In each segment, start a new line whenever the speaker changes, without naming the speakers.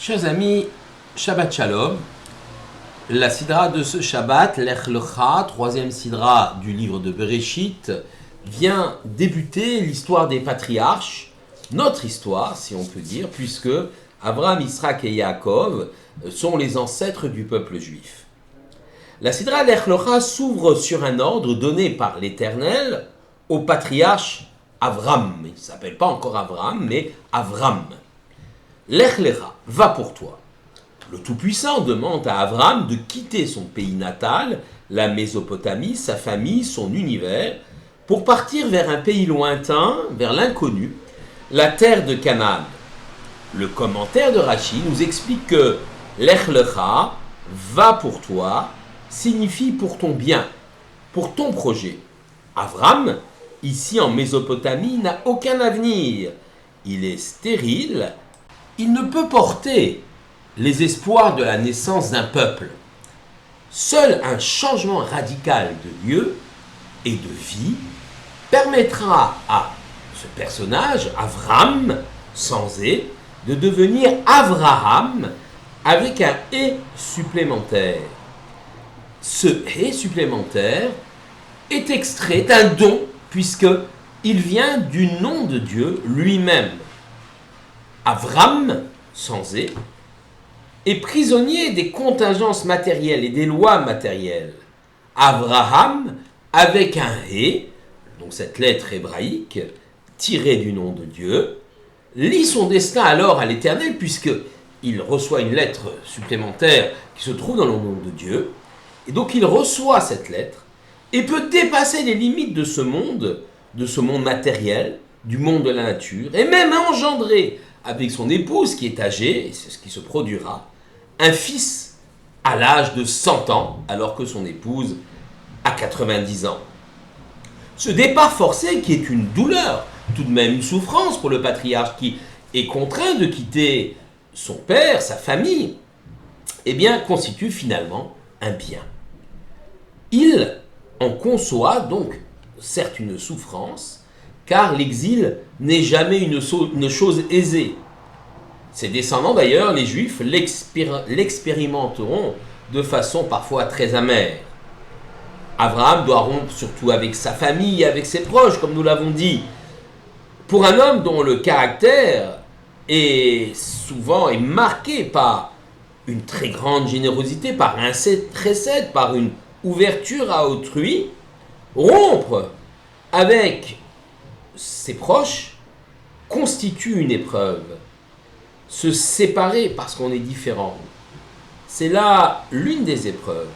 Chers amis, Shabbat Shalom. La sidra de ce Shabbat, Lech Lecha, troisième sidra du livre de Bereshit, vient débuter l'histoire des patriarches, notre histoire si on peut dire, puisque Abraham, Isaac et Yaakov sont les ancêtres du peuple juif. La sidra Lech Lecha s'ouvre sur un ordre donné par l'Éternel au patriarche Avram. Il ne s'appelle pas encore Abraham, mais Avram. Lech Lecha, va pour toi. Le Tout-Puissant demande à Avram de quitter son pays natal, la Mésopotamie, sa famille, son univers, pour partir vers un pays lointain, vers l'inconnu, la terre de Canaan. Le commentaire de Rashi nous explique que Lech Lecha, va pour toi, signifie pour ton bien, pour ton projet. Avram, ici en Mésopotamie, n'a aucun avenir. Il est stérile, il ne peut porter les espoirs de la naissance d'un peuple. Seul un changement radical de lieu et de vie permettra à ce personnage, Avram, sans E, de devenir Avraham avec un E supplémentaire. Ce E supplémentaire est extrait d'un don puisqu'il vient du nom de Dieu lui-même. Avram, sans E, est prisonnier des contingences matérielles et des lois matérielles. Avraham, avec un E, donc cette lettre hébraïque, tirée du nom de Dieu, lie son destin alors à l'Éternel, puisqu'il reçoit une lettre supplémentaire qui se trouve dans le nom de Dieu, et donc il reçoit cette lettre, et peut dépasser les limites de ce monde matériel, du monde de la nature, et même engendrer avec son épouse qui est âgée, et c'est ce qui se produira, un fils à l'âge de 100 ans, alors que son épouse a 90 ans. Ce départ forcé, qui est une douleur, tout de même une souffrance pour le patriarche qui est contraint de quitter son père, sa famille, eh bien, constitue finalement un bien. Il en conçoit donc, certes, une souffrance, car l'exil n'est jamais une chose aisée. Ses descendants d'ailleurs, les Juifs, l'expérimenteront de façon parfois très amère. Abraham doit rompre surtout avec sa famille, avec ses proches, comme nous l'avons dit. Pour un homme dont le caractère est marqué par une très grande générosité, par un précède, par une ouverture à autrui, rompre avec ses proches constitue une épreuve. Se séparer parce qu'on est différent, c'est là l'une des épreuves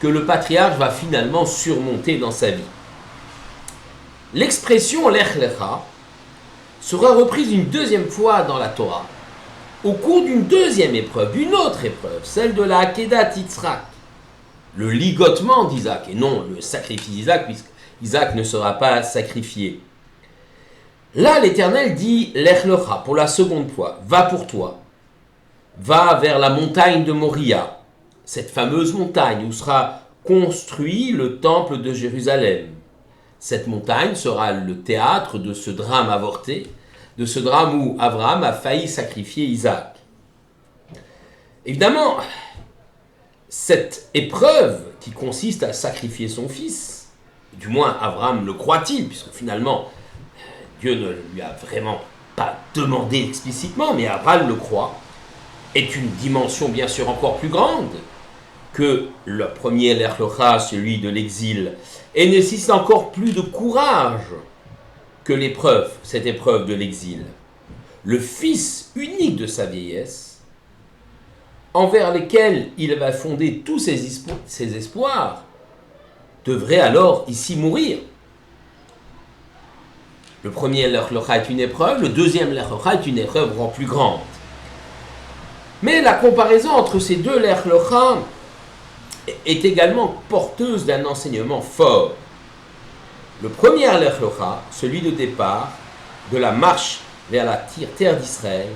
que le patriarche va finalement surmonter dans sa vie. L'expression Lech Lecha sera reprise une deuxième fois dans la Torah, au cours d'une deuxième épreuve, d'une autre épreuve, celle de la Akedat Yitzhak, le ligotement d'Isaac, et non le sacrifice d'Isaac, puisqu'Isaac ne sera pas sacrifié. Là, l'Éternel dit Lech Lecha pour la seconde fois, va pour toi, va vers la montagne de Moria, cette fameuse montagne où sera construit le temple de Jérusalem. Cette montagne sera le théâtre de ce drame avorté, de ce drame où Abraham a failli sacrifier Isaac. Évidemment, cette épreuve qui consiste à sacrifier son fils, du moins Abraham le croit-il, puisque finalement Dieu ne lui a vraiment pas demandé explicitement, mais Abraham le croit, est une dimension bien sûr encore plus grande que le premier Lech Lecha, celui de l'exil, et nécessite encore plus de courage que cette épreuve de l'exil. Le fils unique de sa vieillesse, envers lesquels il va fonder tous ses espoirs, devrait alors ici mourir. Le premier Lech Lecha est une épreuve, le deuxième Lech Lecha est une épreuve encore plus grande. Mais la comparaison entre ces deux Lech Lecha est également porteuse d'un enseignement fort. Le premier Lech Lecha, celui de départ, de la marche vers la terre d'Israël,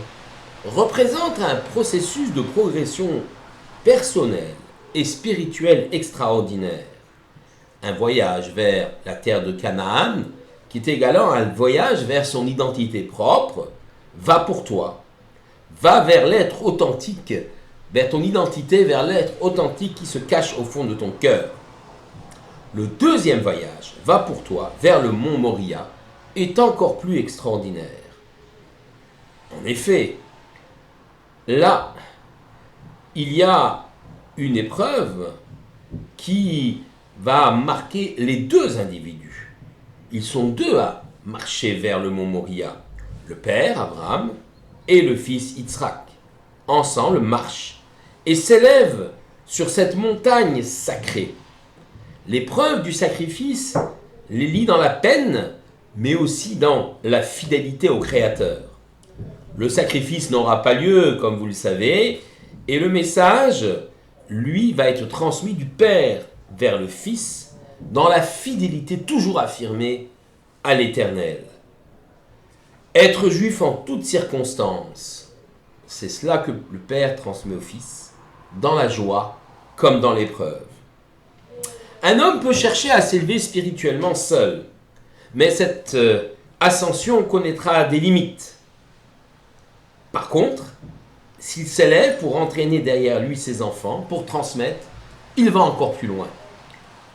représente un processus de progression personnelle et spirituelle extraordinaire. Un voyage vers la terre de Canaan, qui est également un voyage vers son identité propre, va pour toi. va vers l'être authentique, vers ton identité, vers l'être authentique qui se cache au fond de ton cœur. Le deuxième voyage va pour toi vers le mont Moria, est encore plus extraordinaire. En effet, là, il y a une épreuve qui va marquer les deux individus. Ils sont deux à marcher vers le mont Moria. Le père, Abraham, et le fils Yitzhak. Ensemble marchent et s'élèvent sur cette montagne sacrée. L'épreuve du sacrifice les lie dans la peine, mais aussi dans la fidélité au Créateur. Le sacrifice n'aura pas lieu, comme vous le savez, et le message, lui, va être transmis du Père vers le Fils, dans la fidélité toujours affirmée à l'Éternel. Être juif en toutes circonstances, c'est cela que le Père transmet au Fils, dans la joie comme dans l'épreuve. Un homme peut chercher à s'élever spirituellement seul, mais cette ascension connaîtra des limites. Par contre, s'il s'élève pour entraîner derrière lui ses enfants, pour transmettre, il va encore plus loin.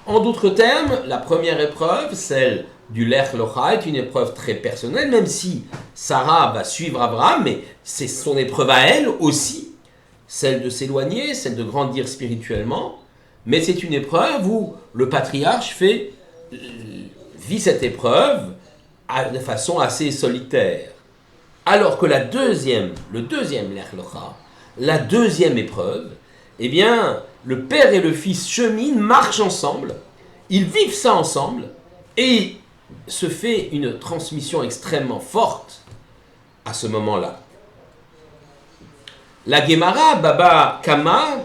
En d'autres termes, la première épreuve, celle du Lech Lecha, est une épreuve très personnelle, même si Sarah va suivre Abraham, mais c'est son épreuve à elle aussi, celle de s'éloigner, celle de grandir spirituellement, mais c'est une épreuve où le patriarche vit cette épreuve de façon assez solitaire. Alors que le deuxième Lech Lecha, la deuxième épreuve, eh bien, le père et le fils cheminent, marchent ensemble, ils vivent ça ensemble, et se fait une transmission extrêmement forte à ce moment-là. La Gemara, Baba Kama,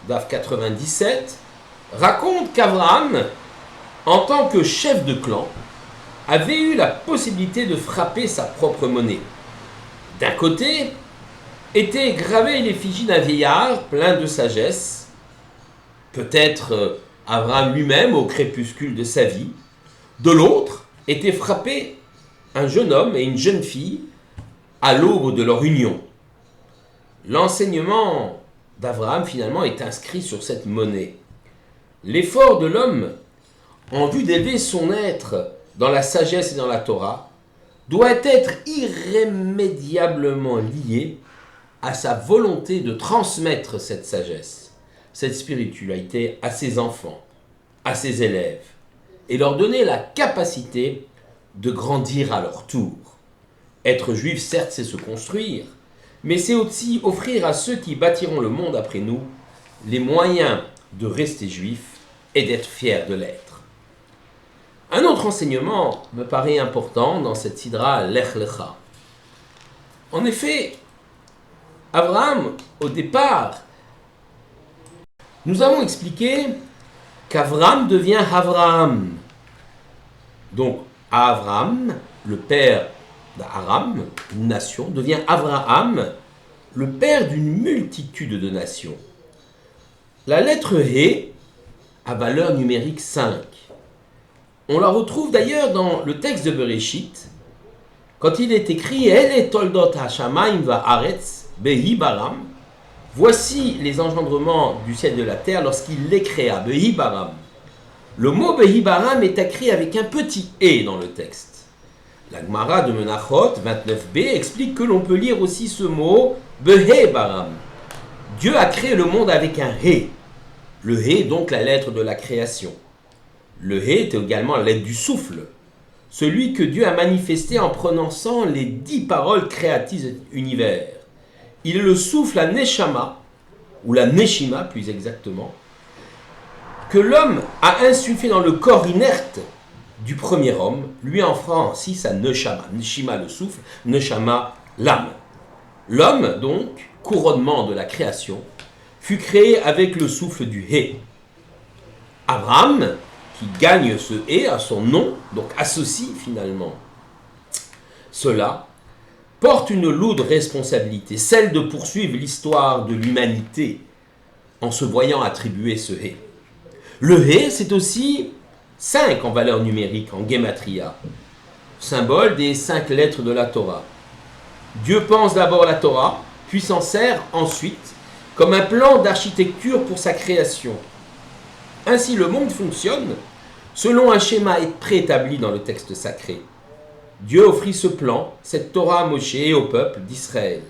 Daf 97, raconte qu'Abraham, en tant que chef de clan, avait eu la possibilité de frapper sa propre monnaie. D'un côté, était gravé l'effigie d'un vieillard plein de sagesse, peut-être Abraham lui-même au crépuscule de sa vie. De l'autre, était frappé un jeune homme et une jeune fille à l'aube de leur union. L'enseignement d'Abraham, finalement, est inscrit sur cette monnaie. L'effort de l'homme, en vue d'élever son être dans la sagesse et dans la Torah, doit être irrémédiablement lié à sa volonté de transmettre cette sagesse, cette spiritualité à ses enfants, à ses élèves, et leur donner la capacité de grandir à leur tour. Être juif, certes, c'est se construire, mais c'est aussi offrir à ceux qui bâtiront le monde après nous les moyens de rester juifs et d'être fiers de l'être. Un autre enseignement me paraît important dans cette sidra Lech Lecha. En effet, Abraham, au départ, nous avons expliqué qu'Abraham devient Avraham. Donc, Abraham, le père d'Aram, une nation, devient Abraham, le père d'une multitude de nations. La lettre He a valeur numérique 5. On la retrouve d'ailleurs dans le texte de Bereshit, quand il est écrit « Ele toldot ha-shamayim va-aretz behi baram » Voici les engendrements du ciel et de la terre lorsqu'il les créa, behi baram. Le mot behi baram est écrit avec un petit « e » dans le texte. La Gemara de Menachot 29b explique que l'on peut lire aussi ce mot behe baram. Dieu a créé le monde avec un he. Le he est donc la lettre de la création. Le he est également la lettre du souffle, celui que Dieu a manifesté en prononçant les 10 paroles créatrices de l'univers. Il est le souffle à Neshama, ou la Neshima plus exactement, que l'homme a insufflé dans le corps inerte du premier homme, lui en offrant ainsi sa Neshama. Neshima le souffle, Neshama l'âme. L'homme, donc, couronnement de la création, fut créé avec le souffle du He. Abraham, qui gagne ce He à son nom, donc associe finalement cela, porte une lourde responsabilité, celle de poursuivre l'histoire de l'humanité en se voyant attribuer ce He. Le He, c'est aussi 5 en valeur numérique, en Gematria, symbole des 5 lettres de la Torah. Dieu pense d'abord la Torah, puis s'en sert ensuite comme un plan d'architecture pour sa création. Ainsi, le monde fonctionne selon un schéma préétabli dans le texte sacré. Dieu offrit ce plan, cette Torah à Moshe et au peuple d'Israël.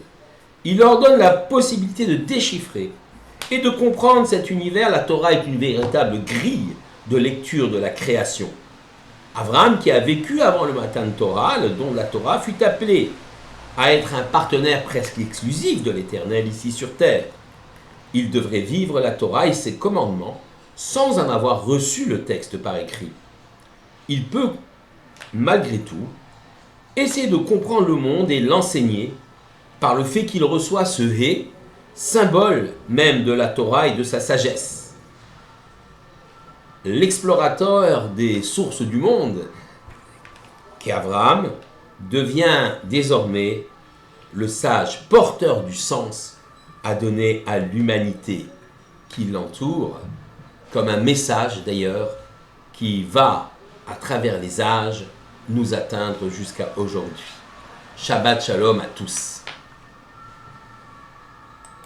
Il leur donne la possibilité de déchiffrer et de comprendre cet univers. La Torah est une véritable grille de lecture de la création. Abraham, qui a vécu avant le Matan Torah, le don de la Torah, fut appelé à être un partenaire presque exclusif de l'Éternel ici sur terre. Il devrait vivre la Torah et ses commandements sans en avoir reçu le texte par écrit. Il peut, malgré tout, essayer de comprendre le monde et l'enseigner par le fait qu'il reçoit ce Hé, symbole même de la Torah et de sa sagesse. L'explorateur des sources du monde, qu'Abraham, devient désormais le sage porteur du sens à donner à l'humanité qui l'entoure, comme un message d'ailleurs qui va, à travers les âges, nous atteindre jusqu'à aujourd'hui. Shabbat Shalom à tous.